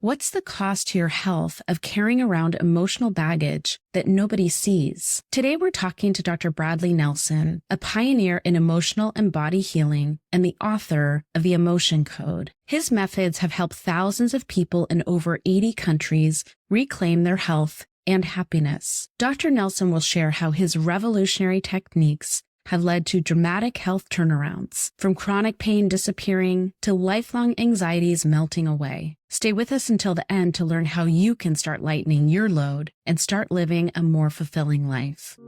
What's the cost to your health of carrying around emotional baggage that nobody sees? Today, we're talking to Dr. Bradley Nelson, a pioneer in emotional and body healing and the author of The Emotion Code. His methods have helped thousands of people in over 80 countries reclaim their health and happiness. Dr. Nelson will share how his revolutionary techniques have led to dramatic health turnarounds, from chronic pain disappearing to lifelong anxieties melting away. Stay with us until the end to learn how you can start lightening your load and start living a more fulfilling life.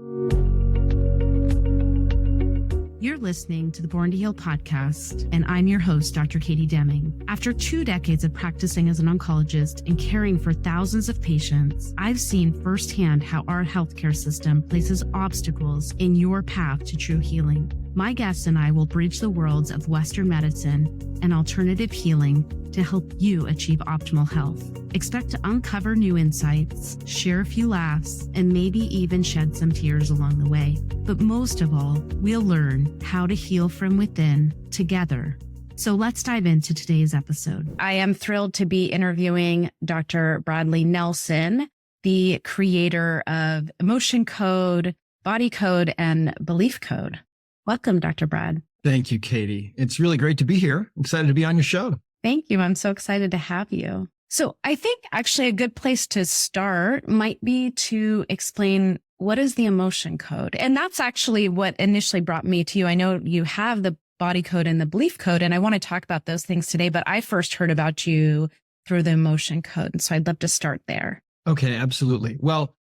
You're listening to the Born to Heal podcast, and I'm your host, Dr. Katie Deming. After 2 decades of practicing as an oncologist and caring for thousands of patients, I've seen firsthand how our healthcare system places obstacles in your path to true healing. My guests and I will bridge the worlds of Western medicine and alternative healing to help you achieve optimal health. Expect to uncover new insights, share a few laughs, and maybe even shed some tears along the way. But most of all, we'll learn how to heal from within together. So let's dive into today's episode. I am thrilled to be interviewing Dr. Bradley Nelson, the creator of Emotion Code, Body Code, and Belief Code. Welcome, Dr. Brad. Thank you, Katie. It's really great to be here. I'm excited to be on your show. Thank you. I'm so excited to have you. So I think actually a good place to start might be to explain what is the emotion code. And that's actually what initially brought me to you. I know you have the body code and the belief code, and I want to talk about those things today, but I first heard about you through the emotion code. And so I'd love to start there. Okay, absolutely. Well,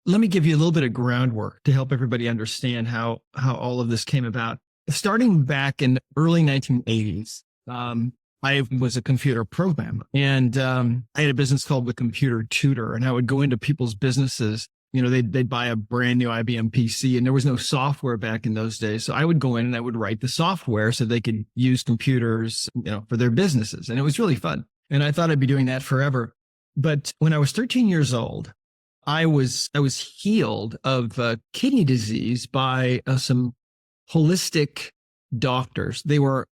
let me give you a little bit of groundwork to help everybody understand how all of this came about. Starting back in early 1980s, I was a computer programmer, and I had a business called The Computer Tutor, and I would go into people's businesses. You know, they'd buy a brand new IBM PC, and there was no software back in those days. So I would go in and I would write the software so they could use computers, for their businesses. And it was really fun. And I thought I'd be doing that forever. But when I was 13 years old, I was healed of kidney disease by some holistic doctors. They were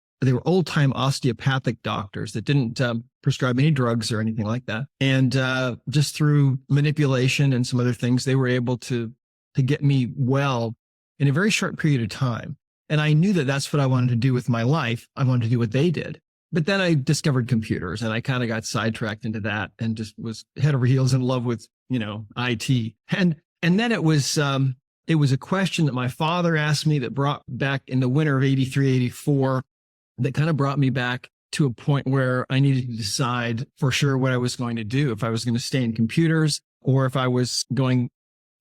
old time osteopathic doctors that didn't prescribe any drugs or anything like that. And just through manipulation and some other things, they were able to get me well in a very short period of time. And I knew that that's what I wanted to do with my life. I wanted to do what they did. But then I discovered computers, and I kind of got sidetracked into that and just was head over heels in love with, IT. And then it was a question that my father asked me that brought back in the winter of 83, 84, that kind of brought me back to a point where I needed to decide for sure what I was going to do, if I was going to stay in computers or if I was going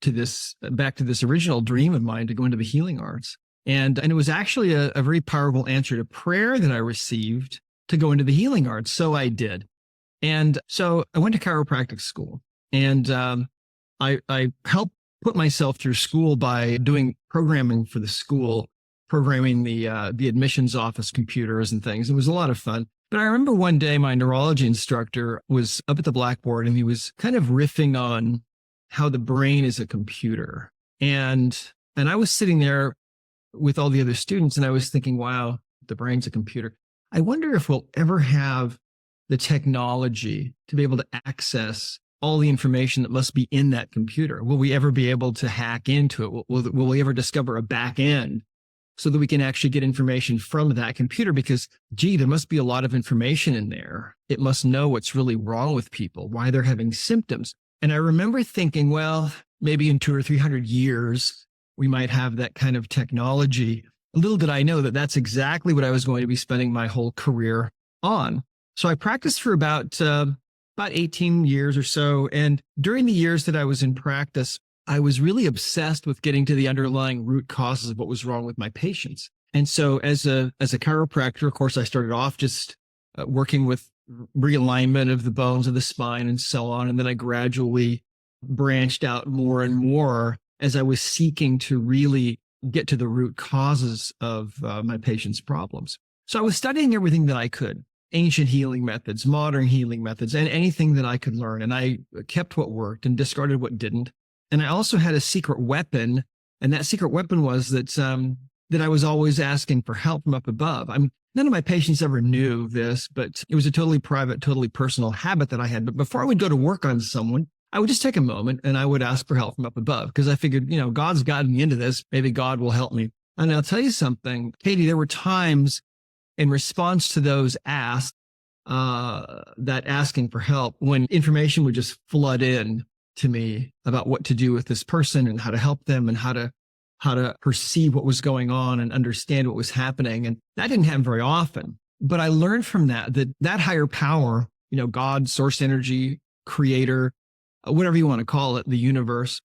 to back to this original dream of mine to go into the healing arts. And it was actually a very powerful answer to prayer that I received to go into the healing arts. So I did. And so I went to chiropractic school, and I helped put myself through school by doing programming for the school, programming the admissions office computers and things. It was a lot of fun. But I remember one day my neurology instructor was up at the blackboard, and he was kind of riffing on how the brain is a computer. And I was sitting there with all the other students, and I was thinking, wow, the brain's a computer. I wonder if we'll ever have the technology to be able to access all the information that must be in that computer. Will we ever be able to hack into it? Will we ever discover a back end so that we can actually get information from that computer? Because, there must be a lot of information in there. It must know what's really wrong with people, why they're having symptoms. And I remember thinking, well, maybe in 200 or 300 years, we might have that kind of technology. Little did I know that that's exactly what I was going to be spending my whole career on. So I practiced for about 18 years or so. And during the years that I was in practice, I was really obsessed with getting to the underlying root causes of what was wrong with my patients. And so as a chiropractor, of course, I started off just working with realignment of the bones of the spine and so on. And then I gradually branched out more and more as I was seeking to really get to the root causes of my patients' problems. So I was studying everything that I could, ancient healing methods, modern healing methods, and anything that I could learn. And I kept what worked and discarded what didn't. And I also had a secret weapon. And that secret weapon was that I was always asking for help from up above. None of my patients ever knew this, but it was a totally private, totally personal habit that I had. But before I would go to work on someone, I would just take a moment and I would ask for help from up above because I figured, God's gotten me into this. Maybe God will help me. And I'll tell you something, Katie, there were times in response to those asks, that asking for help, when information would just flood in to me about what to do with this person and how to help them and how to perceive what was going on and understand what was happening. And that didn't happen very often. But I learned from that higher power, God, source energy, creator, whatever you want to call it, the universe,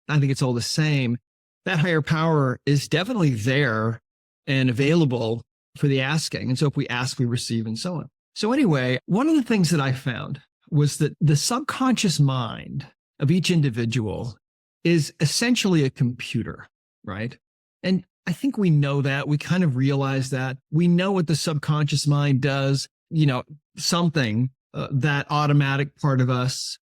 I think it's all the same. That higher power is definitely there and available for the asking. And so if we ask, we receive, and so on. So anyway, one of the things that I found was that the subconscious mind of each individual is essentially a computer, right? And I think we know that. We kind of realize that. We know what the subconscious mind does, something, that automatic part of us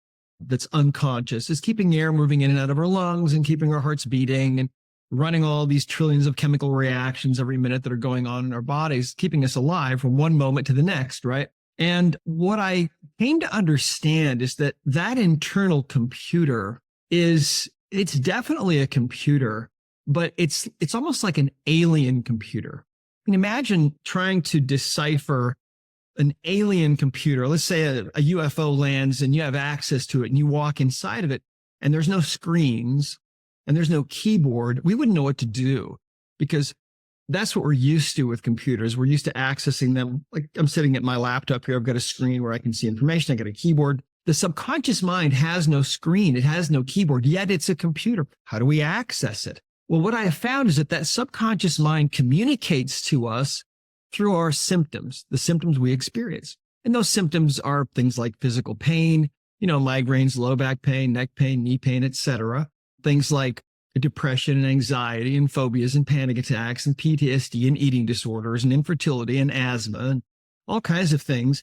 that's unconscious is keeping air moving in and out of our lungs and keeping our hearts beating and running all these trillions of chemical reactions every minute that are going on in our bodies, keeping us alive from one moment to the next, right? And what I came to understand is that internal computer it's definitely a computer, but it's almost like an alien computer. I mean, imagine trying to decipher an alien computer. Let's say a UFO lands and you have access to it and you walk inside of it and there's no screens and there's no keyboard. We wouldn't know what to do because that's what we're used to with computers. We're used to accessing them. Like I'm sitting at my laptop here. I've got a screen where I can see information. I got a keyboard. The subconscious mind has no screen. It has no keyboard, yet it's a computer. How do we access it? Well, what I have found is that subconscious mind communicates to us through our symptoms, the symptoms we experience. And those symptoms are things like physical pain, migraines, low back pain, neck pain, knee pain, etc. Things like depression and anxiety and phobias and panic attacks and PTSD and eating disorders and infertility and asthma and all kinds of things,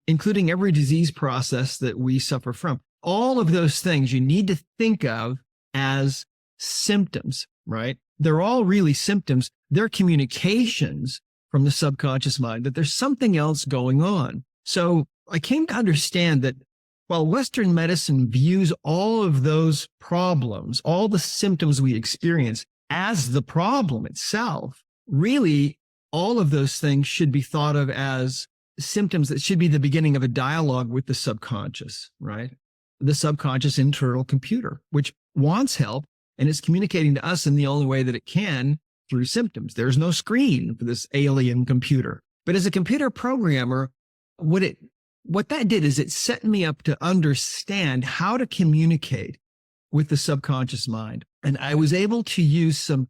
including every disease process that we suffer from. All of those things you need to think of as symptoms, right? They're all really symptoms. They're communications from the subconscious mind that there's something else going on. So I came to understand that while Western medicine views all of those problems, all the symptoms we experience as the problem itself, really all of those things should be thought of as symptoms that should be the beginning of a dialogue with the subconscious, right? The subconscious internal computer, which wants help and is communicating to us in the only way that it can, through symptoms. There's no screen for this alien computer. But as a computer programmer, what that did is it set me up to understand how to communicate with the subconscious mind. And I was able to use some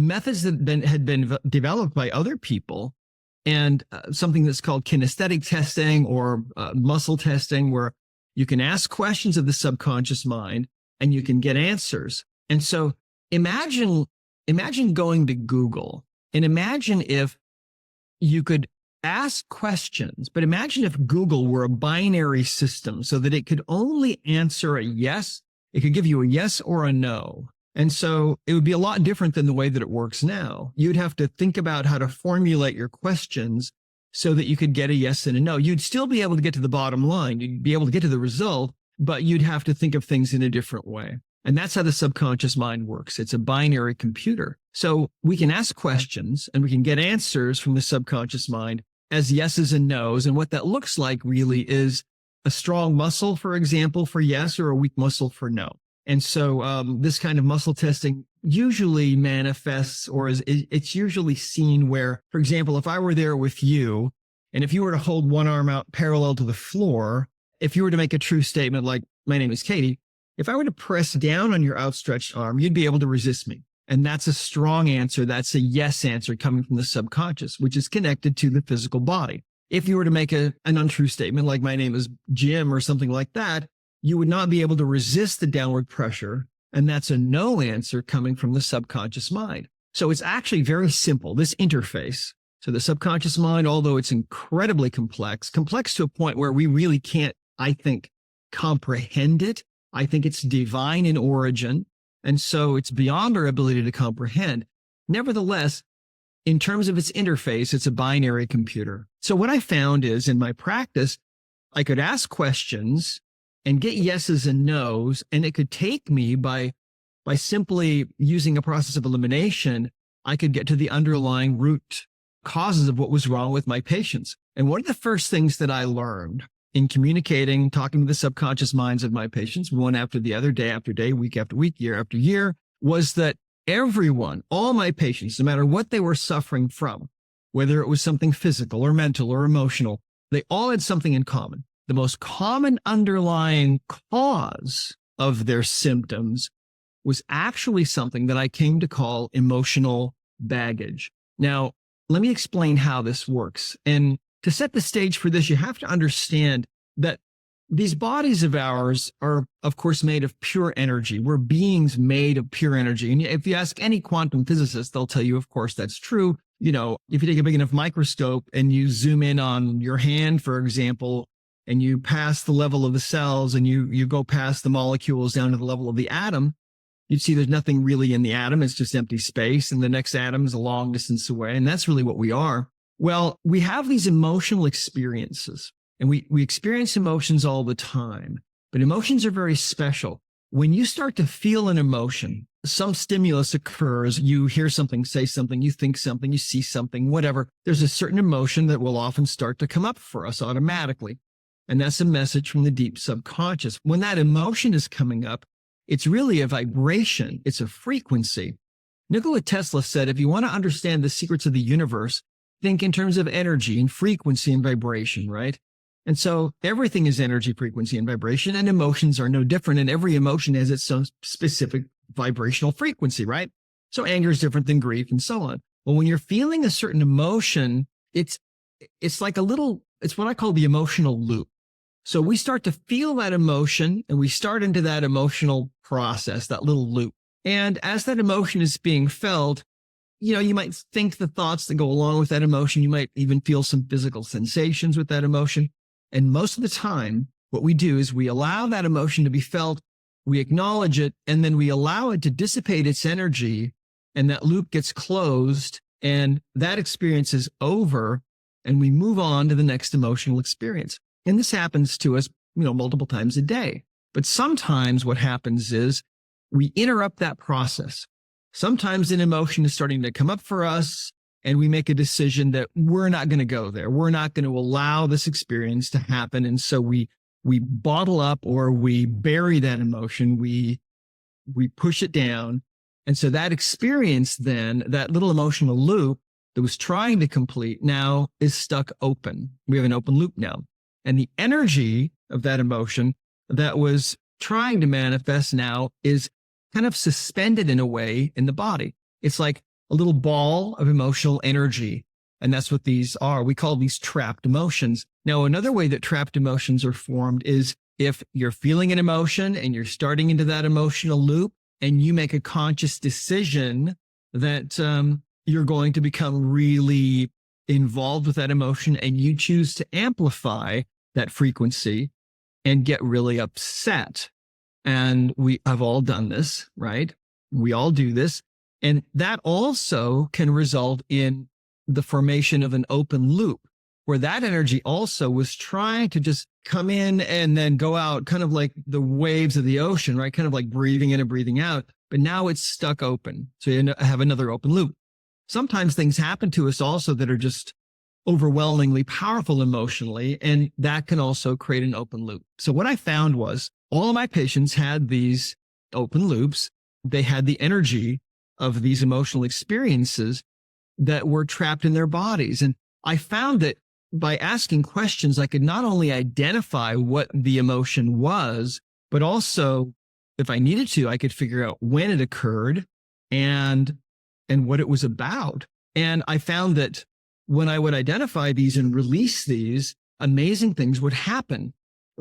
methods that had been developed by other people and something that's called kinesthetic testing or muscle testing, where you can ask questions of the subconscious mind and you can get answers. And so imagine going to Google and imagine if you could ask questions, but imagine if Google were a binary system so that it could only answer a yes. It could give you a yes or a no. And so it would be a lot different than the way that it works now. You'd have to think about how to formulate your questions so that you could get a yes and a no. You'd still be able to get to the bottom line. You'd be able to get to the result, but you'd have to think of things in a different way. And that's how the subconscious mind works. It's a binary computer. So we can ask questions and we can get answers from the subconscious mind as yeses and nos. And what that looks like really is a strong muscle, for example, for yes, or a weak muscle for no. And so this kind of muscle testing usually manifests, or it's usually seen where, for example, if I were there with you, and if you were to hold one arm out parallel to the floor, if you were to make a true statement like, my name is Katie, if I were to press down on your outstretched arm, you'd be able to resist me. And that's a strong answer. That's a yes answer coming from the subconscious, which is connected to the physical body. If you were to make an untrue statement like my name is Jim or something like that, you would not be able to resist the downward pressure. And that's a no answer coming from the subconscious mind. So it's actually very simple, this interface. So the subconscious mind, although it's incredibly complex to a point where we really can't, I think, comprehend it. I think it's divine in origin. And so it's beyond our ability to comprehend. Nevertheless, in terms of its interface, it's a binary computer. So what I found is in my practice, I could ask questions and get yeses and nos, and it could take me by simply using a process of elimination, I could get to the underlying root causes of what was wrong with my patients. And one of the first things that I learned in communicating, talking to the subconscious minds of my patients, one after the other, day after day, week after week, year after year, was that everyone, all my patients, no matter what they were suffering from, whether it was something physical or mental or emotional, they all had something in common. The most common underlying cause of their symptoms was actually something that I came to call emotional baggage. Now, let me explain how this works. And to set the stage for this, you have to understand that these bodies of ours are, of course, made of pure energy. We're beings made of pure energy. And if you ask any quantum physicist, they'll tell you, of course, that's true. You know, if you take a big enough microscope and you zoom in on your hand, for example, and you pass the level of the cells and you go past the molecules down to the level of the atom, you'd see there's nothing really in the atom. It's just empty space. And the next atom is a long distance away. And that's really what we are. Well, we have these emotional experiences, and we experience emotions all the time, but emotions are very special. When you start to feel an emotion, some stimulus occurs, you hear something, say something, you think something, you see something, whatever. There's a certain emotion that will often start to come up for us automatically. And that's a message from the deep subconscious. When that emotion is coming up, it's really a vibration. It's a frequency. Nikola Tesla said, if you want to understand the secrets of the universe, think in terms of energy and frequency and vibration, right? And so everything is energy, frequency, and vibration, and emotions are no different. And every emotion has its own specific vibrational frequency, right? So anger is different than grief and so on. Well, when you're feeling a certain emotion, it's like it's what I call the emotional loop. So we start to feel that emotion and we start into that emotional process, that little loop. And as that emotion is being felt, you know, you might think the thoughts that go along with that emotion. You might even feel some physical sensations with that emotion. And most of the time, what we do is we allow that emotion to be felt, we acknowledge it, and then we allow it to dissipate its energy, and that loop gets closed, and that experience is over, and we move on to the next emotional experience. And this happens to us, you know, multiple times a day. But sometimes what happens is we interrupt that process. Sometimes an emotion is starting to come up for us, and we make a decision that we're not going to go there. We're not going to allow this experience to happen. And so we bottle up or we bury that emotion. We push it down. And so that experience then, that little emotional loop that was trying to complete now is stuck open. We have an open loop now. And the energy of that emotion that was trying to manifest now is kind of suspended in a way in the body. It's like a little ball of emotional energy. And that's what these are. We call these trapped emotions. Now, another way that trapped emotions are formed is if you're feeling an emotion and you're starting into that emotional loop and you make a conscious decision that you're going to become really involved with that emotion and you choose to amplify that frequency and get really upset. And we have all done this, right? We all do this. And that also can result in the formation of an open loop where that energy also was trying to just come in and then go out, kind of like the waves of the ocean, right? Kind of like breathing in and breathing out. But now it's stuck open. So you have another open loop. Sometimes things happen to us also that are just overwhelmingly powerful emotionally, and that can also create an open loop. So what I found was all of my patients had these open loops. They had the energy of these emotional experiences that were trapped in their bodies. And I found that by asking questions, I could not only identify what the emotion was, but also, if I needed to, I could figure out when it occurred and what it was about. And I found that when I would identify these and release these, amazing things would happen.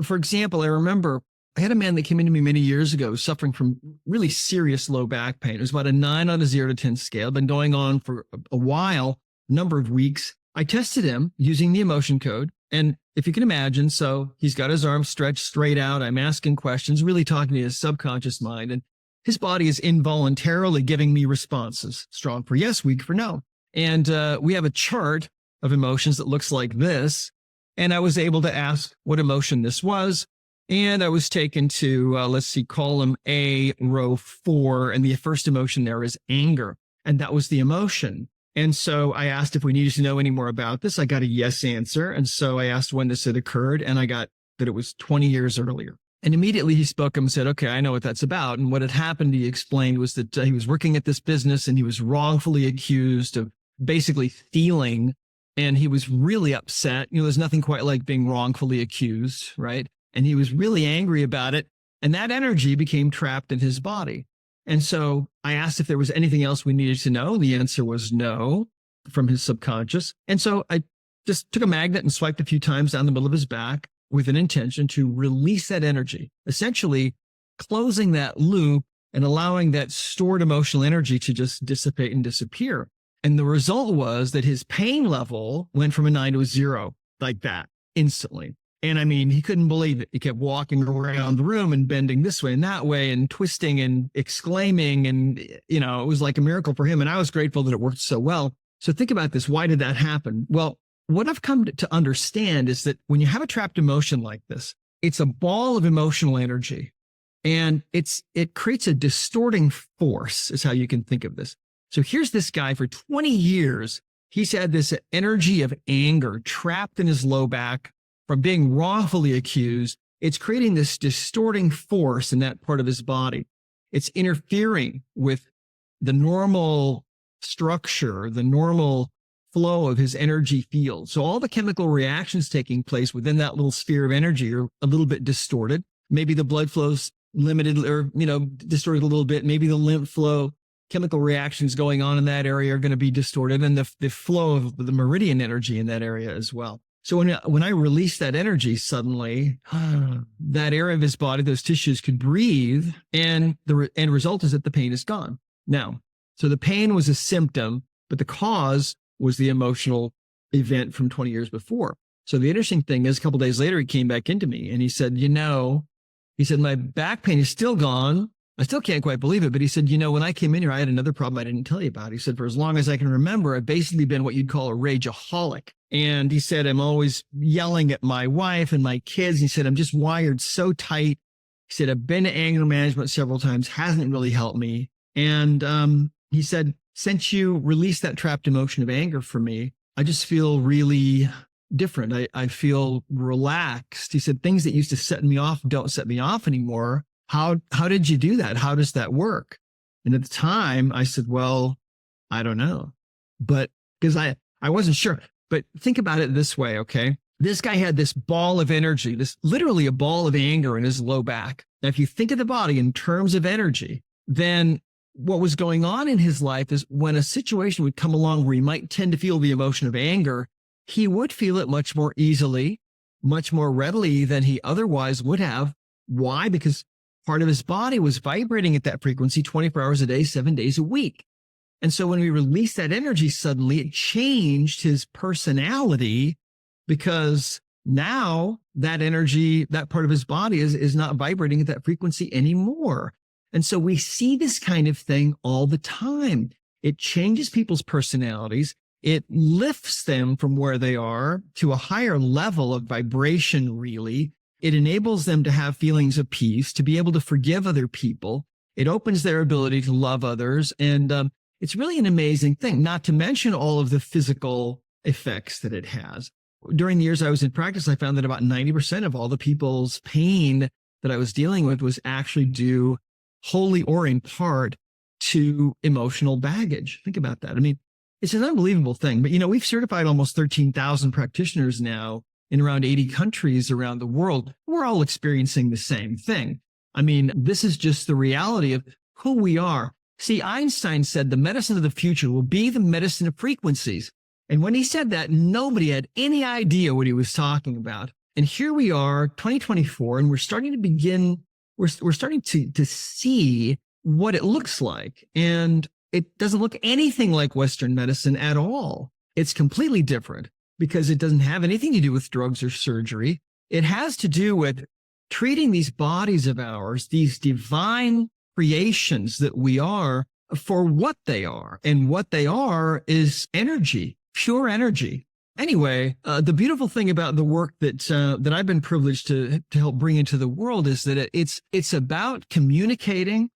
For example, I remember I had a man that came into me many years ago suffering from really serious low back pain. It was about a 9 on a 0 to 10 scale, been going on for a while, number of weeks. I tested him using the emotion code. And if you can imagine, so he's got his arms stretched straight out. I'm asking questions, really talking to his subconscious mind. And his body is involuntarily giving me responses, strong for yes, weak for no. And we have a chart of emotions that looks like this. And I was able to ask what emotion this was. And I was taken to, column A, row 4. And the first emotion there is anger. And that was the emotion. And so I asked if we needed to know any more about this. I got a yes answer. And so I asked when this had occurred. And I got that it was 20 years earlier. And immediately he spoke up and said, okay, I know what that's about. And what had happened, he explained, was that he was working at this business and he was wrongfully accused of basically stealing. And he was really upset. There's nothing quite like being wrongfully accused, right? And he was really angry about it. And that energy became trapped in his body. And so I asked if there was anything else we needed to know. The answer was no, from his subconscious. And so I just took a magnet and swiped a few times down the middle of his back with an intention to release that energy, essentially closing that loop and allowing that stored emotional energy to just dissipate and disappear. And the result was that his pain level went from a 9 to a 0, like that, instantly. And I mean, he couldn't believe it. He kept walking around the room and bending this way and that way and twisting and exclaiming. And, it was like a miracle for him. And I was grateful that it worked so well. So think about this. Why did that happen? Well, what I've come to understand is that when you have a trapped emotion like this, it's a ball of emotional energy, and it creates a distorting force, is how you can think of this. So here's this guy for 20 years. He's had this energy of anger trapped in his low back from being wrongfully accused. It's creating this distorting force in that part of his body. It's interfering with the normal structure, the normal flow of his energy field. So all the chemical reactions taking place within that little sphere of energy are a little bit distorted. Maybe the blood flow's limited or, distorted a little bit. Maybe the lymph flow, chemical reactions going on in that area are going to be distorted, and the flow of the meridian energy in that area as well. So when I release that energy, suddenly that area of his body, those tissues could breathe, and the end result is that the pain is gone. Now, so the pain was a symptom, but the cause was the emotional event from 20 years before. So the interesting thing is, a couple of days later, he came back into me and he said, my back pain is still gone. I still can't quite believe it. But he said, when I came in here, I had another problem I didn't tell you about. He said, for as long as I can remember, I've basically been what you'd call a rageaholic. And he said, I'm always yelling at my wife and my kids. He said, I'm just wired so tight. He said, I've been to anger management several times, hasn't really helped me. And he said, since you released that trapped emotion of anger for me, I just feel really different. I feel relaxed. He said, things that used to set me off don't set me off anymore. How did you do that? How does that work? And at the time I said, well, I don't know, but because I wasn't sure. But think about it this way. Okay. This guy had this ball of energy, this literally a ball of anger in his low back. Now, if you think of the body in terms of energy, then what was going on in his life is when a situation would come along where he might tend to feel the emotion of anger, he would feel it much more easily, much more readily than he otherwise would have. Why? Because part of his body was vibrating at that frequency 24 hours a day, 7 days a week. And so when we released that energy, suddenly it changed his personality, because now that energy, that part of his body is not vibrating at that frequency anymore. And so we see this kind of thing all the time. It changes people's personalities. It lifts them from where they are to a higher level of vibration, really. It enables them to have feelings of peace, to be able to forgive other people. It opens their ability to love others. And it's really an amazing thing, not to mention all of the physical effects that it has. During the years I was in practice, I found that about 90% of all the people's pain that I was dealing with was actually due wholly or in part to emotional baggage. Think about that. I mean, it's an unbelievable thing. But, we've certified almost 13,000 practitioners now in around 80 countries around the world. We're all experiencing the same thing. I mean, this is just the reality of who we are. See, Einstein said the medicine of the future will be the medicine of frequencies. And when he said that, nobody had any idea what he was talking about. And here we are, 2024, and we're starting to begin, we're starting to see what it looks like. And it doesn't look anything like Western medicine at all. It's completely different because it doesn't have anything to do with drugs or surgery. It has to do with treating these bodies of ours, these divine creations that we are, for what they are. And what they are is energy, pure energy. Anyway, the beautiful thing about the work that I've been privileged to help bring into the world is that it's about communicating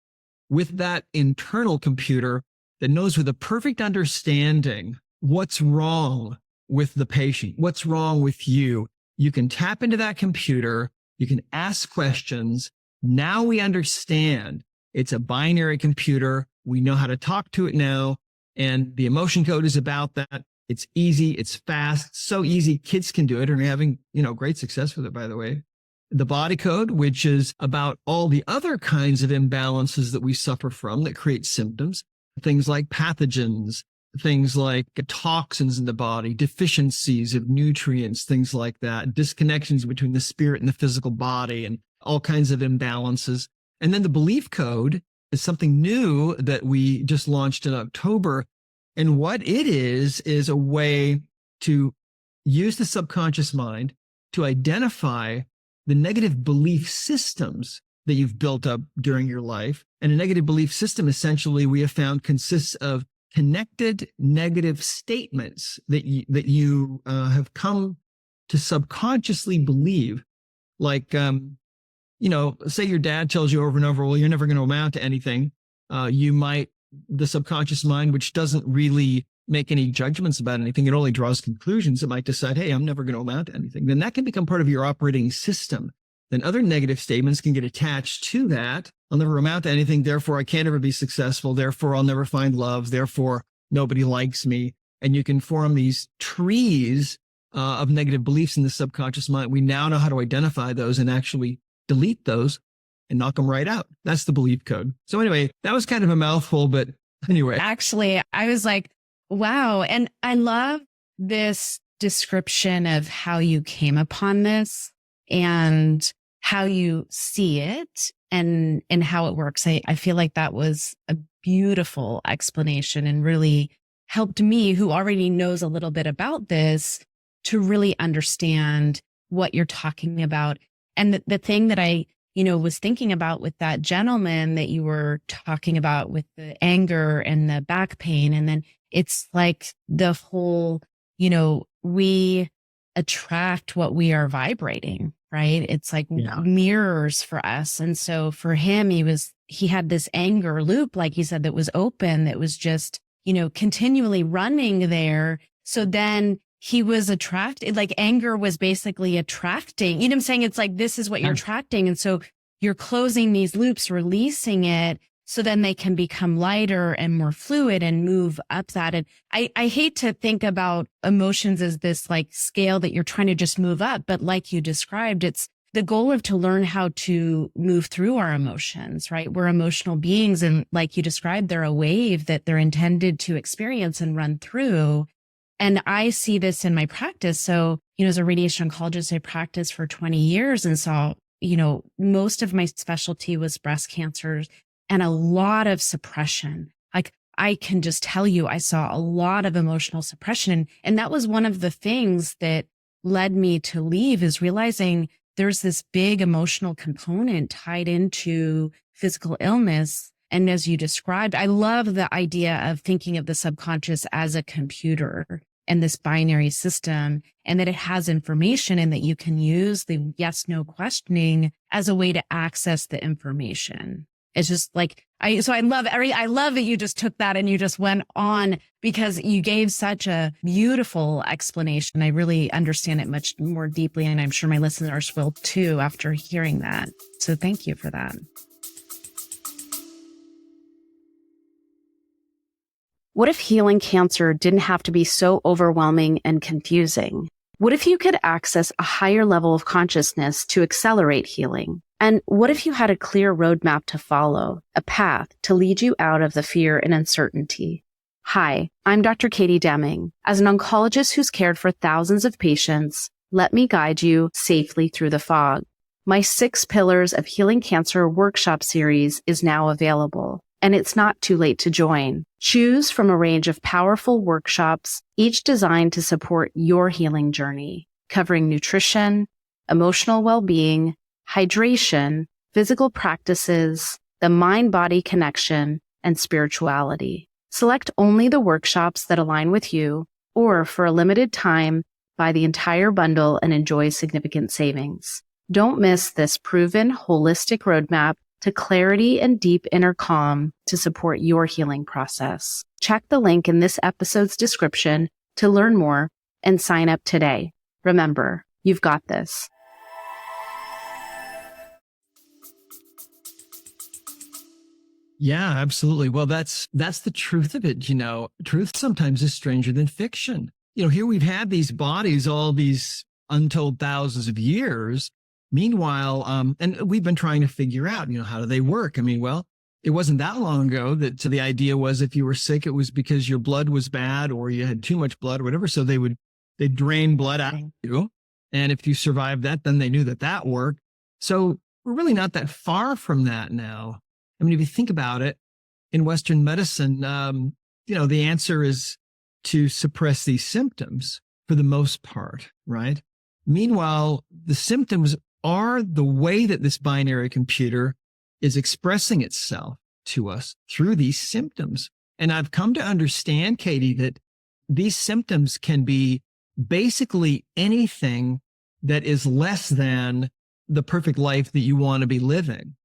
with that internal computer that knows with a perfect understanding what's wrong with the patient, what's wrong with you. You can tap into that computer. You can ask questions. Now we understand it's a binary computer. We know how to talk to it now. And the emotion code is about that. It's easy. It's fast. So easy. Kids can do it and are having, great success with it, by the way. The body code, which is about all the other kinds of imbalances that we suffer from that create symptoms, things like pathogens, things like toxins in the body, deficiencies of nutrients, things like that, disconnections between the spirit and the physical body, and all kinds of imbalances. And then the belief code is something new that we just launched in October. And what it is a way to use the subconscious mind to identify the negative belief systems that you've built up during your life. And a negative belief system, essentially, we have found consists of connected negative statements that you have come to subconsciously believe. Like, say your dad tells you over and over, well, you're never going to amount to anything. The subconscious mind, which doesn't really make any judgments about anything, it only draws conclusions. It might decide, hey, I'm never going to amount to anything. Then that can become part of your operating system. Then other negative statements can get attached to that. I'll never amount to anything. Therefore, I can't ever be successful. Therefore, I'll never find love. Therefore, nobody likes me. And you can form these trees of negative beliefs in the subconscious mind. We now know how to identify those and actually delete those and knock them right out. That's the belief code. So anyway, that was kind of a mouthful, but anyway. Actually, I was like, wow. And I love this description of how you came upon this and how you see it and how it works. I feel like that was a beautiful explanation and really helped me, who already knows a little bit about this, to really understand what you're talking about. And the thing that I was thinking about with that gentleman that you were talking about with the anger and the back pain. And then it's like the whole, we attract what we are vibrating, right? It's like mirrors for us. And so for him, he had this anger loop, like he said, that was open, that was just, continually running there. So then he was attracted, like anger was basically attracting, you know what I'm saying? It's like, this is what you're attracting. And so you're closing these loops, releasing it, so then they can become lighter and more fluid and move up that. And I hate to think about emotions as this like scale that you're trying to just move up. But like you described, it's the goal of to learn how to move through our emotions, right? We're emotional beings. And like you described, they're a wave that they're intended to experience and run through. And I see this in my practice. So, as a radiation oncologist, I practiced for 20 years and saw, most of my specialty was breast cancers and a lot of suppression. Like I can just tell you, I saw a lot of emotional suppression. And that was one of the things that led me to leave, is realizing there's this big emotional component tied into physical illness. And as you described, I love the idea of thinking of the subconscious as a computer and this binary system, and that it has information and that you can use the yes, no questioning as a way to access the information. It's just like, I love that you just took that and you just went on, because you gave such a beautiful explanation. I really understand it much more deeply, and I'm sure my listeners will too after hearing that. So thank you for that. What if healing cancer didn't have to be so overwhelming and confusing? What if you could access a higher level of consciousness to accelerate healing? And what if you had a clear roadmap to follow, a path to lead you out of the fear and uncertainty? Hi, I'm Dr. Katie Deming. As an oncologist who's cared for thousands of patients, let me guide you safely through the fog. My 6 Pillars of Healing Cancer workshop series is now available, and it's not too late to join. Choose from a range of powerful workshops, each designed to support your healing journey, covering nutrition, emotional well-being, hydration, physical practices, the mind-body connection, and spirituality. Select only the workshops that align with you, or for a limited time, buy the entire bundle and enjoy significant savings. Don't miss this proven holistic roadmap to clarity and deep inner calm to support your healing process. Check the link in this episode's description to learn more and sign up today. Remember, you've got this. Yeah, absolutely. Well, that's the truth of it. Truth sometimes is stranger than fiction. Here we've had these bodies all these untold thousands of years. Meanwhile, and we've been trying to figure out, how do they work? Well, it wasn't that long ago that the idea was if you were sick, it was because your blood was bad or you had too much blood or whatever. So they'd drain blood out of you. And if you survived that, then they knew that worked. So we're really not that far from that now. If you think about it, in Western medicine, the answer is to suppress these symptoms for the most part, right? Meanwhile, the symptoms are the way that this binary computer is expressing itself to us through these symptoms. And I've come to understand, Katie, that these symptoms can be basically anything that is less than the perfect life that you want to be living.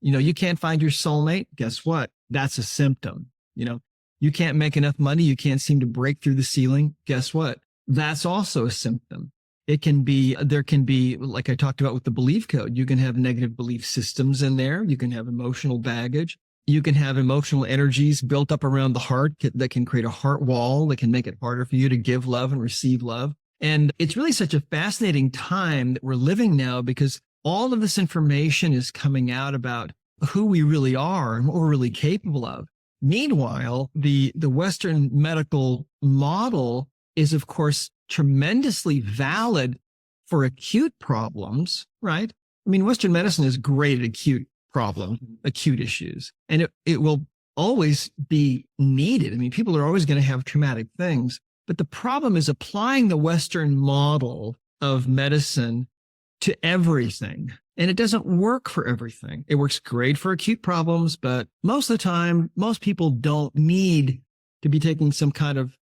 You can't find your soulmate. Guess what? That's a symptom. You can't make enough money. You can't seem to break through the ceiling. Guess what? That's also a symptom. There can be, like I talked about with the belief code, you can have negative belief systems in there. You can have emotional baggage. You can have emotional energies built up around the heart that can create a heart wall that can make it harder for you to give love and receive love. And it's really such a fascinating time that we're living now because all of this information is coming out about who we really are and what we're really capable of. Meanwhile, the Western medical model is, of course, tremendously valid for acute problems, right? Western medicine is great at acute problems, acute issues, and it will always be needed. People are always going to have traumatic things, but the problem is applying the Western model of medicine to everything. And it doesn't work for everything. It works great for acute problems, but most of the time, most people don't need to be taking some kind of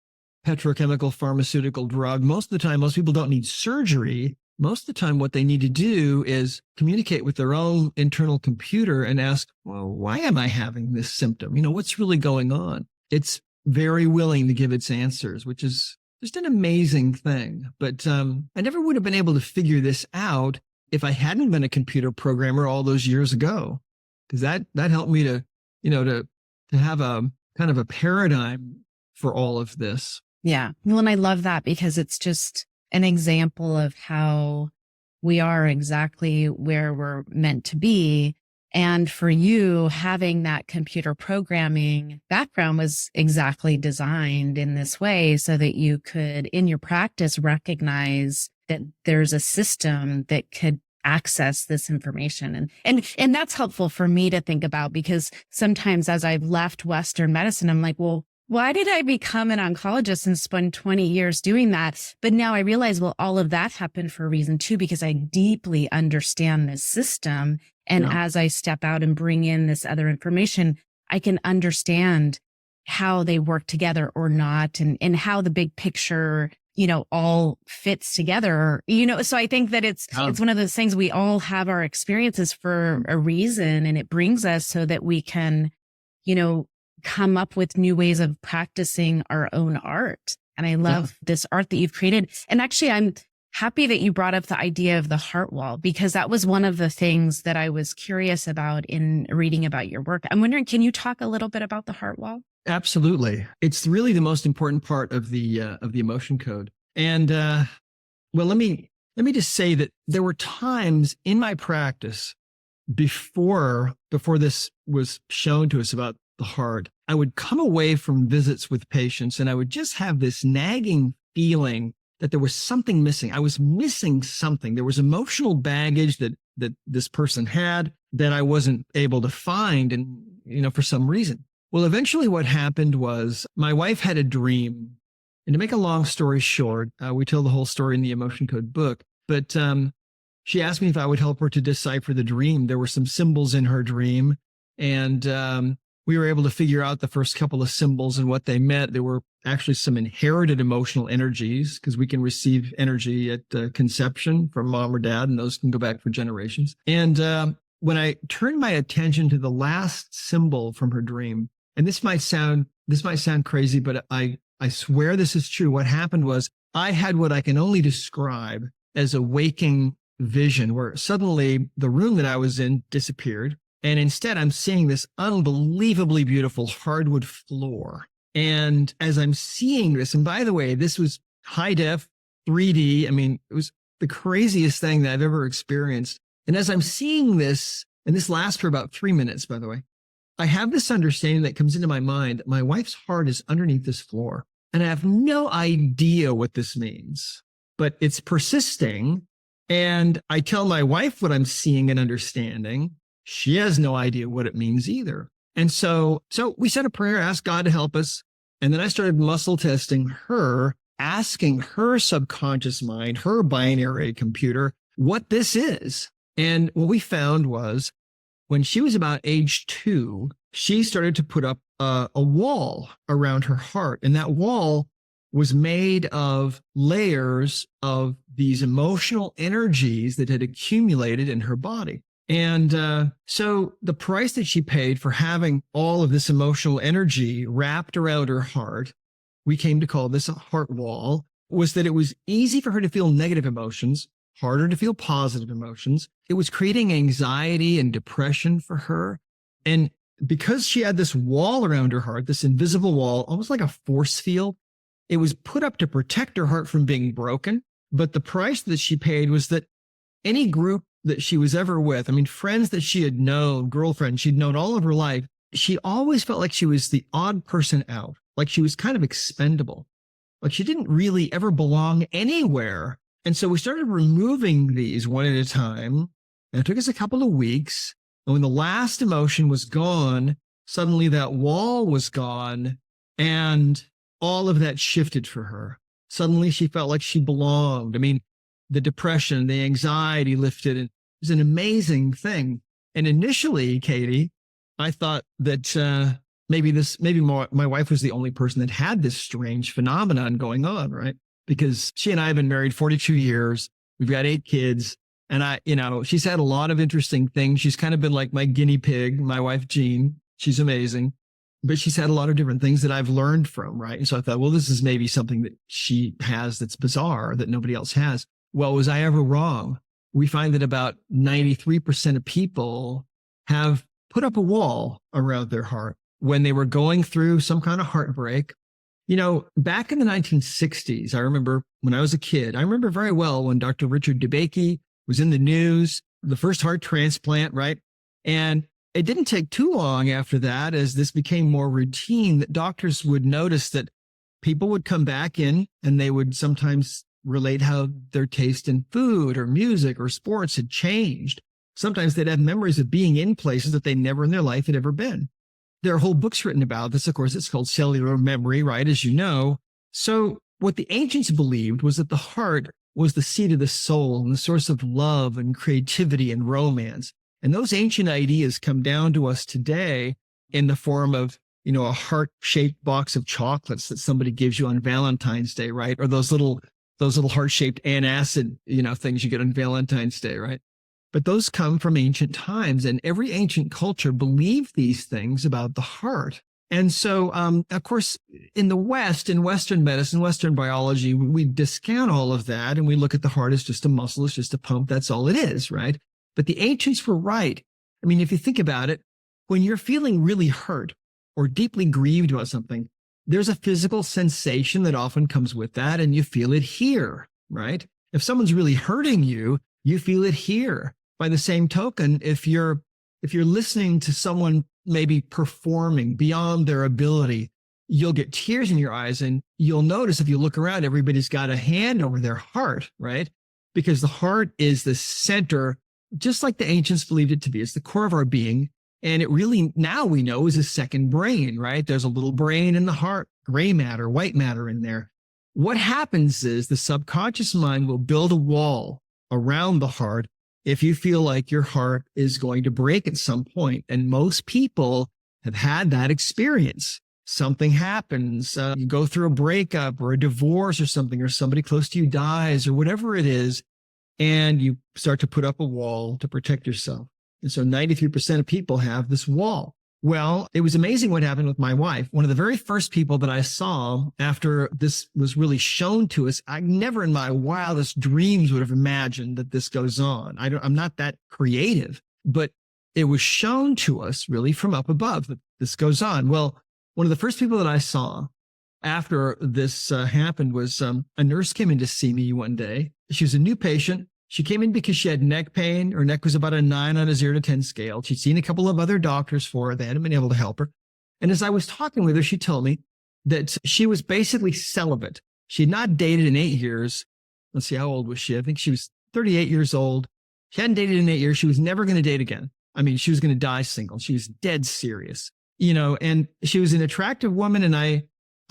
petrochemical pharmaceutical drug. Most of the time, most people don't need surgery. Most of the time, what they need to do is communicate with their own internal computer and ask, well, why am I having this symptom? What's really going on? It's very willing to give its answers, which is just an amazing thing. But I never would have been able to figure this out if I hadn't been a computer programmer all those years ago, because that helped me to have a kind of a paradigm for all of this. Yeah. Well, and I love that because it's just an example of how we are exactly where we're meant to be. And for you, having that computer programming background was exactly designed in this way so that you could, in your practice, recognize that there's a system that could access this information. And that's helpful for me to think about because sometimes as I've left Western medicine, I'm like, well, why did I become an oncologist and spend 20 years doing that? But now I realize, well, all of that happened for a reason too, because I deeply understand this system. And as I step out and bring in this other information, I can understand how they work together or not, and how the big picture, all fits together, so I think that it's one of those things we all have our experiences for a reason, and it brings us so that we can, come up with new ways of practicing our own art. And I love this art that you've created. And actually, I'm happy that you brought up the idea of the heart wall, because that was one of the things that I was curious about in reading about your work. I'm wondering, can you talk a little bit about the heart wall? Absolutely. It's really the most important part of the emotion code. And, well, let me just say that there were times in my practice before this was shown to us about the heart, I would come away from visits with patients and I would just have this nagging feeling that there was something missing. I was missing something. There was emotional baggage that this person had that I wasn't able to find, and, for some reason. Well, eventually what happened was my wife had a dream. And to make a long story short, we tell the whole story in the Emotion Code book, but she asked me if I would help her to decipher the dream. There were some symbols in her dream, and we were able to figure out the first couple of symbols and what they meant. There were actually some inherited emotional energies because we can receive energy at conception from mom or dad, and those can go back for generations. And when I turned my attention to the last symbol from her dream, and this might sound crazy, but I swear this is true. What happened was I had what I can only describe as a waking vision where suddenly the room that I was in disappeared. And instead, I'm seeing this unbelievably beautiful hardwood floor. And as I'm seeing this, and by the way, this was high def, 3D. I mean, it was the craziest thing that I've ever experienced. And as I'm seeing this, and this lasts for about 3 minutes, by the way, I have this understanding that comes into my mind. My wife's heart is underneath this floor. And I have no idea what this means, but it's persisting. And I tell my wife what I'm seeing and understanding. She has no idea what it means either. And so we said a prayer, asked God to help us. And then I started muscle testing her, asking her subconscious mind, her binary computer, what this is. And what we found was when she was about age 2, she started to put up a wall around her heart. And that wall was made of layers of these emotional energies that had accumulated in her body. And so the price that she paid for having all of this emotional energy wrapped around her heart, we came to call this a heart wall, was that it was easy for her to feel negative emotions, harder to feel positive emotions. It was creating anxiety and depression for her. And because she had this wall around her heart, this invisible wall, almost like a force field, it was put up to protect her heart from being broken. But the price that she paid was that any group that she was ever with, I mean, friends that she had known, girlfriends she'd known all of her life, she always felt like she was the odd person out, like she was kind of expendable, like she didn't really ever belong anywhere. And so we started removing these one at a time. And it took us a couple of weeks. And when the last emotion was gone, suddenly that wall was gone and all of that shifted for her. Suddenly she felt like she belonged. I mean, the depression, the anxiety lifted. And it was an amazing thing. And initially, Katie, I thought that maybe my wife was the only person that had this strange phenomenon going on, right? Because she and I have been married 42 years. We've got 8 kids. And she's had a lot of interesting things. She's kind of been like my guinea pig, my wife, Jean. She's amazing. But she's had a lot of different things that I've learned from, right? And so I thought, well, this is maybe something that she has that's bizarre that nobody else has. Well, was I ever wrong? We find that about 93% of people have put up a wall around their heart when they were going through some kind of heartbreak. You know, back in the 1960s, I remember when I was a kid, I remember very well when Dr. Richard DeBakey was in the news, the first heart transplant, right? And it didn't take too long after that, as this became more routine, that doctors would notice that people would come back in and they would sometimes relate how their taste in food or music or sports had changed. Sometimes they'd have memories of being in places that they never in their life had ever been. There are whole books written about this. Of course, it's called cellular memory, right? As you know. So what the ancients believed was that the heart was the seat of the soul and the source of love and creativity and romance. And those ancient ideas come down to us today in the form of, a heart-shaped box of chocolates that somebody gives you on Valentine's Day, right? Or those little heart-shaped antacid, things you get on Valentine's Day, right? But those come from ancient times, and every ancient culture believed these things about the heart. And so, of course, in the West, in Western medicine, Western biology, we discount all of that, and we look at the heart as just a muscle, it's just a pump, that's all it is, right? But the ancients were right. I mean, if you think about it, when you're feeling really hurt or deeply grieved about something, there's a physical sensation that often comes with that, and you feel it here, right? If someone's really hurting you, you feel it here. By the same token, if you're listening to someone maybe performing beyond their ability, you'll get tears in your eyes, and you'll notice if you look around, everybody's got a hand over their heart, right? Because the heart is the center, just like the ancients believed it to be. It's the core of our being. And it really, now we know, is a second brain, right? There's a little brain in the heart, gray matter, white matter in there. What happens is the subconscious mind will build a wall around the heart if you feel like your heart is going to break at some point. And most people have had that experience. Something happens, you go through a breakup or a divorce or something, or somebody close to you dies or whatever it is, and you start to put up a wall to protect yourself. And so 93% of people have this wall. Well, it was amazing what happened with my wife. One of the very first people that I saw after this was really shown to us, I never in my wildest dreams would have imagined that this goes on. I'm not that creative, but it was shown to us really from up above that this goes on. Well, one of the first people that I saw after this happened was a nurse came in to see me one day. She was a new patient. She came in because she had neck pain. Her neck was about a 9 on a 0 to 10 scale. She'd seen a couple of other doctors for her. They hadn't been able to help her. And as I was talking with her, she told me that she was basically celibate. She had not dated in 8 years. Let's see, how old was she? I think she was 38 years old. She hadn't dated in 8 years. She was never going to date again. I mean, she was going to die single. She was dead serious, and she was an attractive woman. And I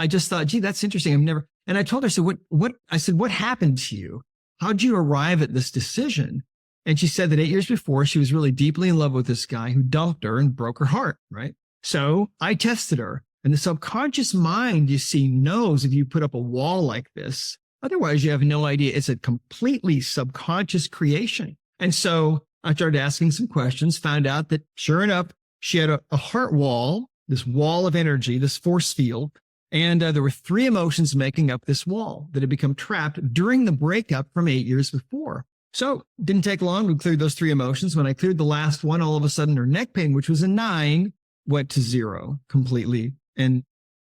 just thought, gee, that's interesting. And I told her, so what happened to you? How'd you arrive at this decision? And she said that 8 years before, she was really deeply in love with this guy who dumped her and broke her heart, right? So I tested her, and the subconscious mind, you see, knows if you put up a wall like this. Otherwise, you have no idea. It's a completely subconscious creation. And so I started asking some questions, found out that sure enough, she had a heart wall, this wall of energy, this force field. And there were 3 emotions making up this wall that had become trapped during the breakup from 8 years before. So it didn't take long to clear those 3 emotions. When I cleared the last one, all of a sudden her neck pain, which was a 9, went to 0 completely. And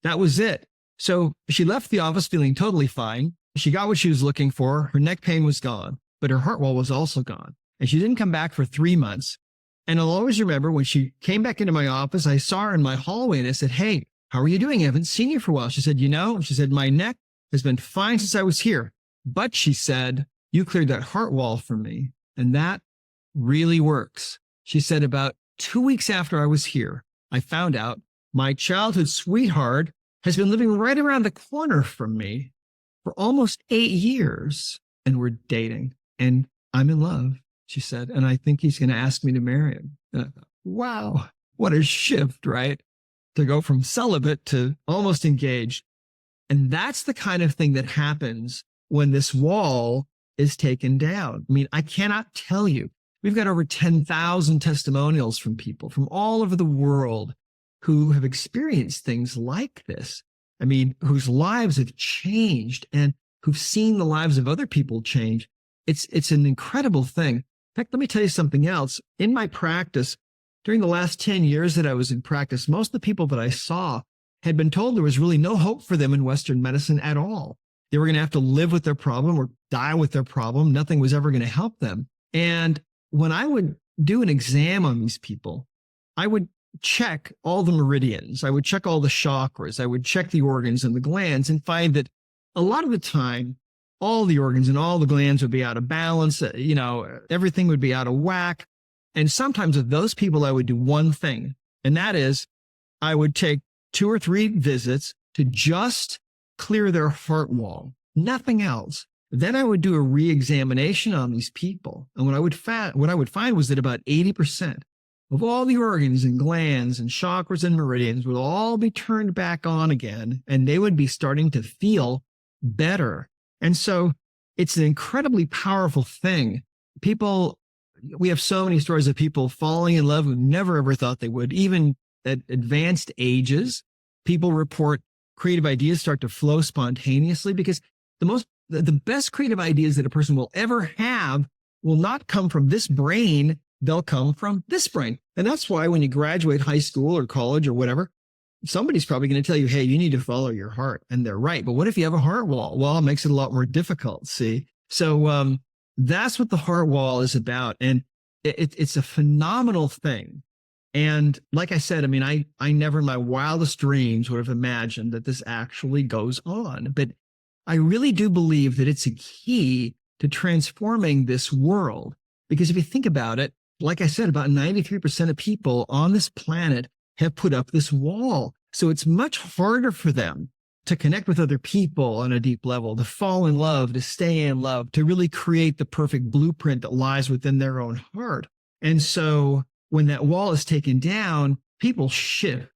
that was it. So she left the office feeling totally fine. She got what she was looking for. Her neck pain was gone, but her heart wall was also gone. And she didn't come back for 3 months. And I'll always remember when she came back into my office, I saw her in my hallway and I said, hey, how are you doing? I haven't seen you for a while. She said, my neck has been fine since I was here. But she said, you cleared that heart wall for me. And that really works. She said, about 2 weeks after I was here, I found out my childhood sweetheart has been living right around the corner from me for almost 8 years. And we're dating and I'm in love, she said. And I think he's going to ask me to marry him. Wow. What a shift, right? To go from celibate to almost engaged. And that's the kind of thing that happens when this wall is taken down. I mean, I cannot tell you. We've got over 10,000 testimonials from people from all over the world who have experienced things like this. I mean, whose lives have changed and who've seen the lives of other people change. It's an incredible thing. In fact, let me tell you something else. In my practice, during the last 10 years that I was in practice, most of the people that I saw had been told there was really no hope for them in Western medicine at all. They were going to have to live with their problem or die with their problem. Nothing was ever going to help them. And when I would do an exam on these people, I would check all the meridians. I would check all the chakras. I would check the organs and the glands and find that a lot of the time, all the organs and all the glands would be out of balance. Everything would be out of whack. And sometimes with those people, I would do one thing, and that is I would take 2 or 3 visits to just clear their heart wall, nothing else. Then I would do a re-examination on these people. And what I would find was that about 80% of all the organs and glands and chakras and meridians would all be turned back on again, and they would be starting to feel better. And so it's an incredibly powerful thing. We have so many stories of people falling in love who never ever thought they would. Even at advanced ages, people report creative ideas start to flow spontaneously because the best creative ideas that a person will ever have will not come from this brain. They'll come from this brain. And that's why when you graduate high school or college or whatever, somebody's probably going to tell you, hey, you need to follow your heart. And they're right. But what if you have a heart wall? Well, it makes it a lot more difficult. See? So, that's what the heart wall is about. And it's a phenomenal thing. And like I said, I mean, I never in my wildest dreams would have imagined that this actually goes on. But I really do believe that it's a key to transforming this world. Because if you think about it, like I said, about 93% of people on this planet have put up this wall. So it's much harder for them to connect with other people on a deep level, to fall in love, to stay in love, to really create the perfect blueprint that lies within their own heart. And so when that wall is taken down, people shift.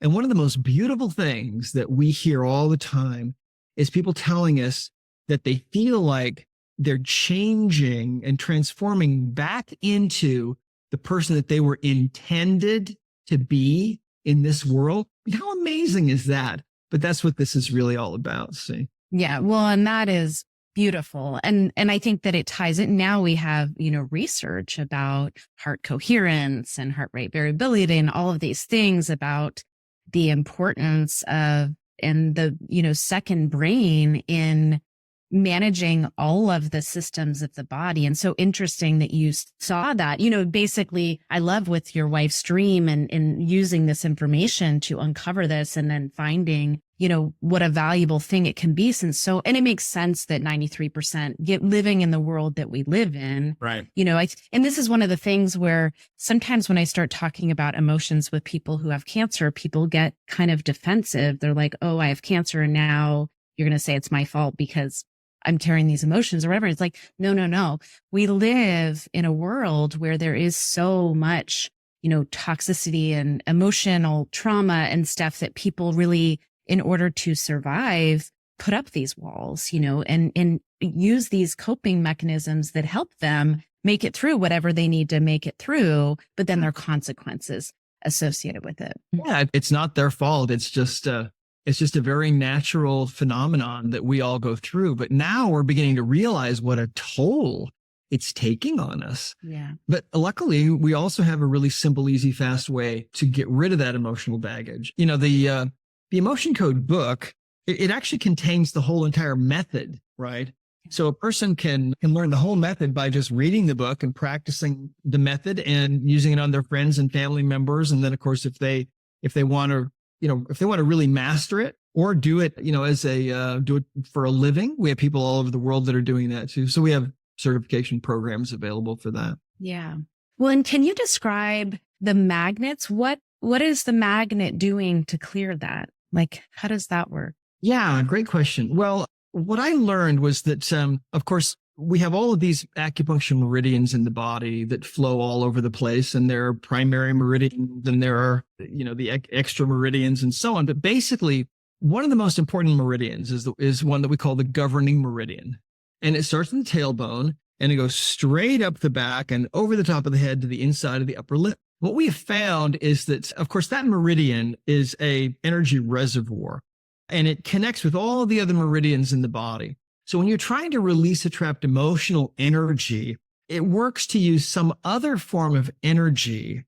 And one of the most beautiful things that we hear all the time is people telling us that they feel like they're changing and transforming back into the person that they were intended to be in this world. I mean, how amazing is that? But that's what this is really all about. See? Yeah. Well, and that is beautiful. And I think that it ties it. Now we have, research about heart coherence and heart rate variability and all of these things about the importance of, and the, second brain in managing all of the systems of the body. And so interesting that you saw that, basically I love with your wife's dream and using this information to uncover this and then finding, what a valuable thing it can be and it makes sense that 93% get living in the world that we live in. Right. And this is one of the things where sometimes when I start talking about emotions with people who have cancer, people get kind of defensive. They're like, oh, I have cancer. And now you're going to say it's my fault because I'm carrying these emotions or whatever. It's like, no. We live in a world where there is so much, toxicity and emotional trauma and stuff that people really, in order to survive, put up these walls, and use these coping mechanisms that help them make it through whatever they need to make it through. But then there are consequences associated with it. Yeah, it's not their fault. It's just a very natural phenomenon that we all go through. But now we're beginning to realize what a toll it's taking on us. Yeah. But luckily, we also have a really simple, easy, fast way to get rid of that emotional baggage. The Emotion Code book, it actually contains the whole entire method, right? So a person can learn the whole method by just reading the book and practicing the method and using it on their friends and family members. And then, of course, if they want to, if they want to really master it or do it, do it for a living, we have people all over the world that are doing that too. So we have certification programs available for that. Yeah. Well, and can you describe the magnets? What is the magnet doing to clear that? Like, how does that work? Yeah, great question. Well, what I learned was that, of course, we have all of these acupuncture meridians in the body that flow all over the place, and there are primary meridians, and there are, the extra meridians and so on. But basically, one of the most important meridians is one that we call the governing meridian. And it starts in the tailbone and it goes straight up the back and over the top of the head to the inside of the upper lip. What we have found is that, of course, that meridian is a energy reservoir, and it connects with all the other meridians in the body. So when you're trying to release a trapped emotional energy, it works to use some other form of energy,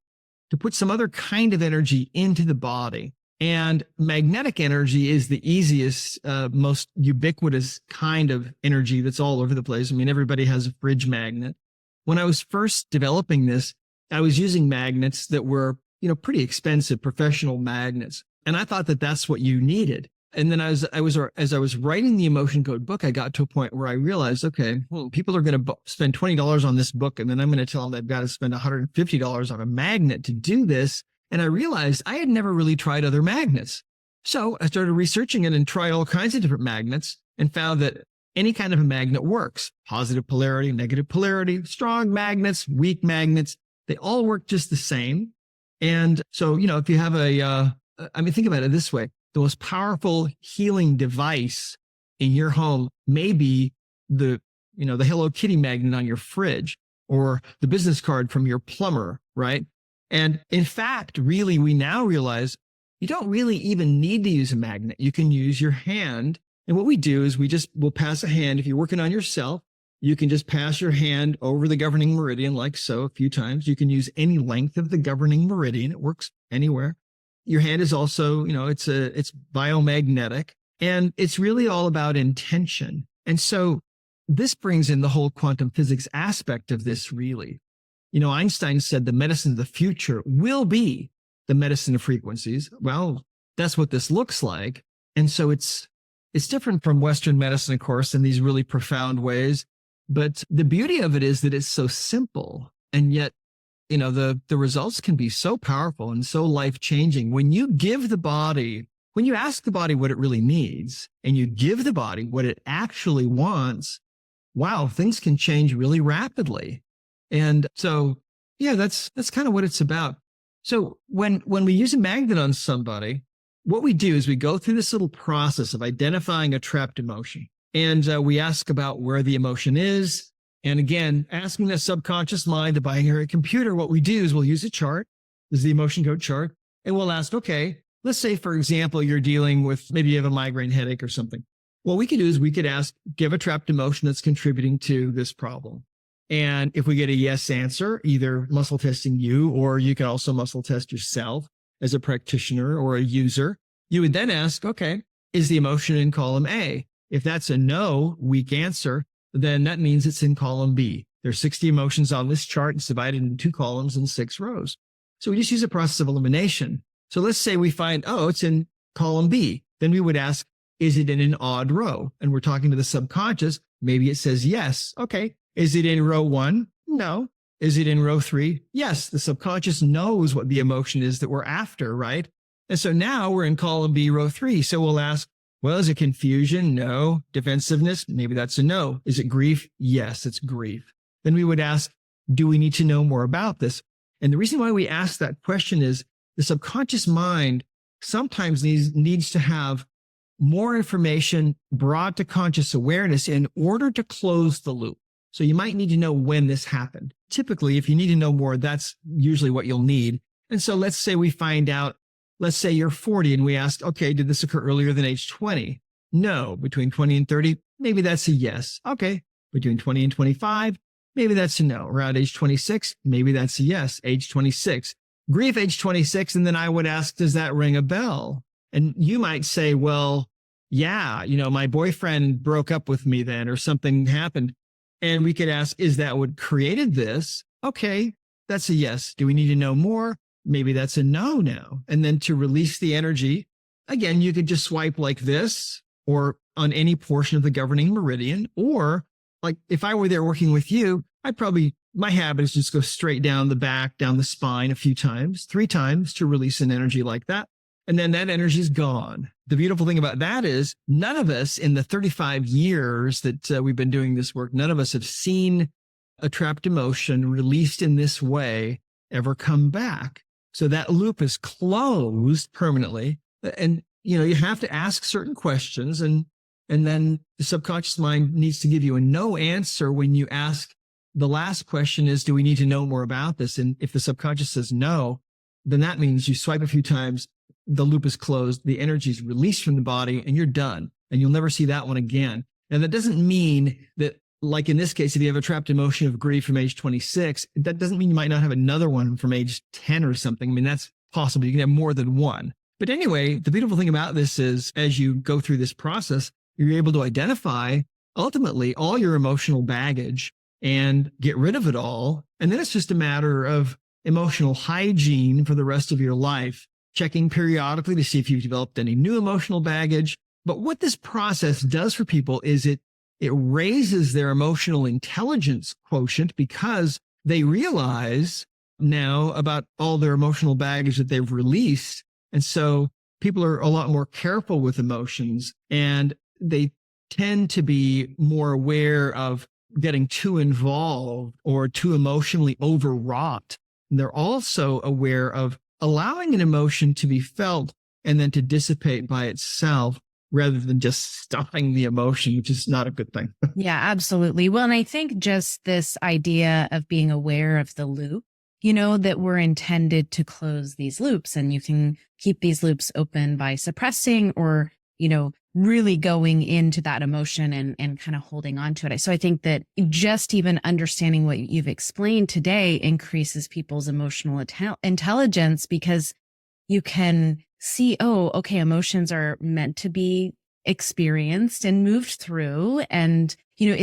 to put some other kind of energy into the body. And magnetic energy is the easiest, most ubiquitous kind of energy that's all over the place. I mean, everybody has a fridge magnet. When I was first developing this, I was using magnets that were, pretty expensive professional magnets. And I thought that that's what you needed. And then as I was writing the Emotion Code book, I got to a point where I realized, okay, well, people are going to spend $20 on this book. And then I'm going to tell them they've got to spend $150 on a magnet to do this. And I realized I had never really tried other magnets. So I started researching it and tried all kinds of different magnets and found that any kind of a magnet works. Positive polarity, negative polarity, strong magnets, weak magnets. They all work just the same. And so, if you have think about it this way. The most powerful healing device in your home may be the Hello Kitty magnet on your fridge or the business card from your plumber, right? And in fact, really, we now realize you don't really even need to use a magnet. You can use your hand. And what we do is we'll pass a hand. If you're working on yourself, you can just pass your hand over the governing meridian like so a few times. You can use any length of the governing meridian. It works anywhere. Your hand is also, it's biomagnetic, and it's really all about intention. And so this brings in the whole quantum physics aspect of this, really. Einstein said the medicine of the future will be the medicine of frequencies. Well, that's what this looks like. And so it's different from Western medicine, of course, in these really profound ways. But the beauty of it is that it's so simple, and yet, the results can be so powerful and so life-changing. When you ask the body what it really needs, and you give the body what it actually wants, wow, things can change really rapidly. And so, Yeah, that's kind of what it's about. So when we use a magnet on somebody, what we do is we go through this little process of identifying a trapped emotion. And we ask about where the emotion is. And again, asking the subconscious mind, the binary computer, what we do is we'll use a chart. This is the emotion code chart. And we'll ask, okay, let's say, for example, you're dealing with, maybe you have a migraine headache or something. What we could do is we could ask, give a trapped emotion that's contributing to this problem. And if we get a yes answer, either muscle testing you, or you can also muscle test yourself as a practitioner or a user, you would then ask, okay, is the emotion in column A? If that's a no, weak answer, then that means it's in column B. There's 60 emotions on this chart. It's divided into 2 columns and 6 rows. So we just use a process of elimination. So let's say we find, oh, it's in column B. Then we would ask, is it in an odd row? And we're talking to the subconscious. Maybe it says yes. Okay. Is it in row 1? No. Is it in row 3? Yes. The subconscious knows what the emotion is that we're after, right? And so now we're in column B, row 3. So we'll ask, well, is it confusion? No. Defensiveness? Maybe that's a no. Is it grief? Yes, it's grief. Then we would ask, do we need to know more about this? And the reason why we ask that question is the subconscious mind sometimes needs to have more information brought to conscious awareness in order to close the loop. So you might need to know when this happened. Typically, if you need to know more, that's usually what you'll need. And so let's say we find out, let's say you're 40 and we ask, okay, did this occur earlier than age 20? No. Between 20 and 30, maybe that's a yes. Okay. Between 20 and 25, maybe that's a no. Around age 26, maybe that's a yes. Age 26, grief age 26. And then I would ask, does that ring a bell? And you might say, well, yeah, my boyfriend broke up with me then, or something happened. And we could ask, is that what created this? Okay, that's a yes. Do we need to know more? Maybe that's a no now. And then to release the energy, again, you could just swipe like this or on any portion of the governing meridian. Or like if I were there working with you, my habit is just go straight down the back, down the spine a few times, 3 times to release an energy like that. And then that energy is gone. The beautiful thing about that is none of us in the 35 years that we've been doing this work, none of us have seen a trapped emotion released in this way ever come back. So that loop is closed permanently. And, you have to ask certain questions and then the subconscious mind needs to give you a no answer when you ask. The last question is, do we need to know more about this? And if the subconscious says no, then that means you swipe a few times, the loop is closed, the energy is released from the body, and you're done. And you'll never see that one again. And that doesn't mean that, like in this case, if you have a trapped emotion of grief from age 26, that doesn't mean you might not have another one from age 10 or something. I mean, that's possible. You can have more than one. But anyway, the beautiful thing about this is as you go through this process, you're able to identify ultimately all your emotional baggage and get rid of it all. And then it's just a matter of emotional hygiene for the rest of your life, checking periodically to see if you've developed any new emotional baggage. But what this process does for people is it raises their emotional intelligence quotient because they realize now about all their emotional baggage that they've released. And so people are a lot more careful with emotions and they tend to be more aware of getting too involved or too emotionally overwrought. And they're also aware of allowing an emotion to be felt and then to dissipate by itself rather than just stopping the emotion, which is not a good thing. Yeah, absolutely. Well, and I think just this idea of being aware of the loop, that we're intended to close these loops and you can keep these loops open by suppressing or, really going into that emotion and kind of holding on to it. So I think that just even understanding what you've explained today increases people's emotional intelligence because you can see, oh, okay, emotions are meant to be experienced and moved through. And, you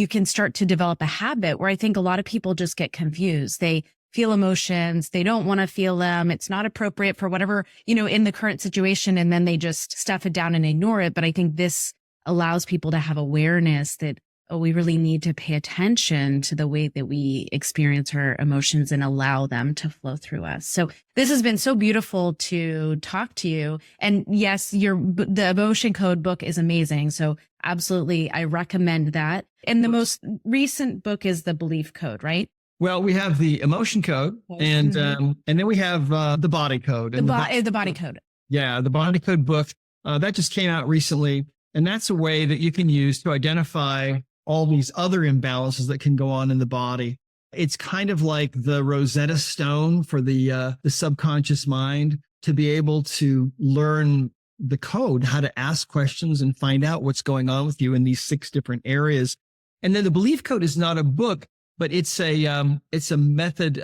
can start to develop a habit where I think a lot of people just get confused. They feel emotions. They don't want to feel them. It's not appropriate for whatever, in the current situation. And then they just stuff it down and ignore it. But I think this allows people to have awareness that, we really need to pay attention to the way that we experience our emotions and allow them to flow through us. So this has been so beautiful to talk to you. And yes, the Emotion Code book is amazing. So absolutely, I recommend that. And the most recent book is the Belief Code, right? Well, we have the emotion code, and then we have the body code. The body code. Yeah, the body code book that just came out recently, and that's a way that you can use to identify all these other imbalances that can go on in the body. It's kind of like the Rosetta Stone for the subconscious mind, to be able to learn the code, how to ask questions and find out what's going on with you in these 6 different areas. And then the belief code is not a book, but it's a method.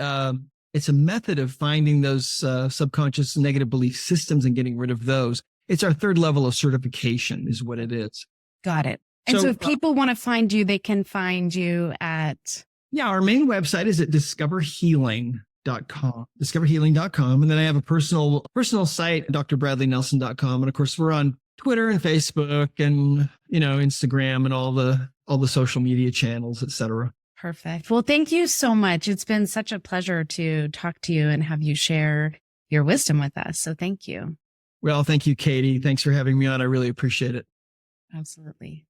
It's a method of finding those subconscious negative belief systems and getting rid of those. It's our 3rd level of certification, is what it is. Got it. And so if people want to find you, they can find you at... Yeah, our main website is at discoverhealing.com. And then I have a personal site, drbradleynelson.com. And of course, we're on Twitter and Facebook and, Instagram and all the social media channels, etc. Perfect. Well, thank you so much. It's been such a pleasure to talk to you and have you share your wisdom with us. So thank you. Well, thank you, Katie. Thanks for having me on. I really appreciate it. Absolutely.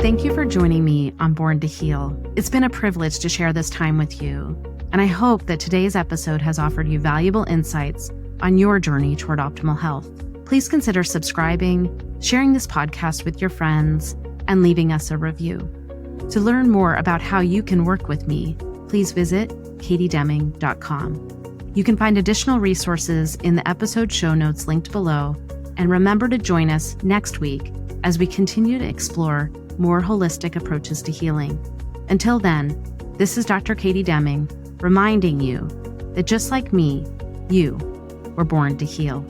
Thank you for joining me on Born to Heal. It's been a privilege to share this time with you, and I hope that today's episode has offered you valuable insights on your journey toward optimal health. Please consider subscribing, sharing this podcast with your friends, and leaving us a review. To learn more about how you can work with me, please visit katiedeming.com. You can find additional resources in the episode show notes linked below, and remember to join us next week as we continue to explore more holistic approaches to healing. Until then, this is Dr. Katie Deming, reminding you that just like me, you were born to heal.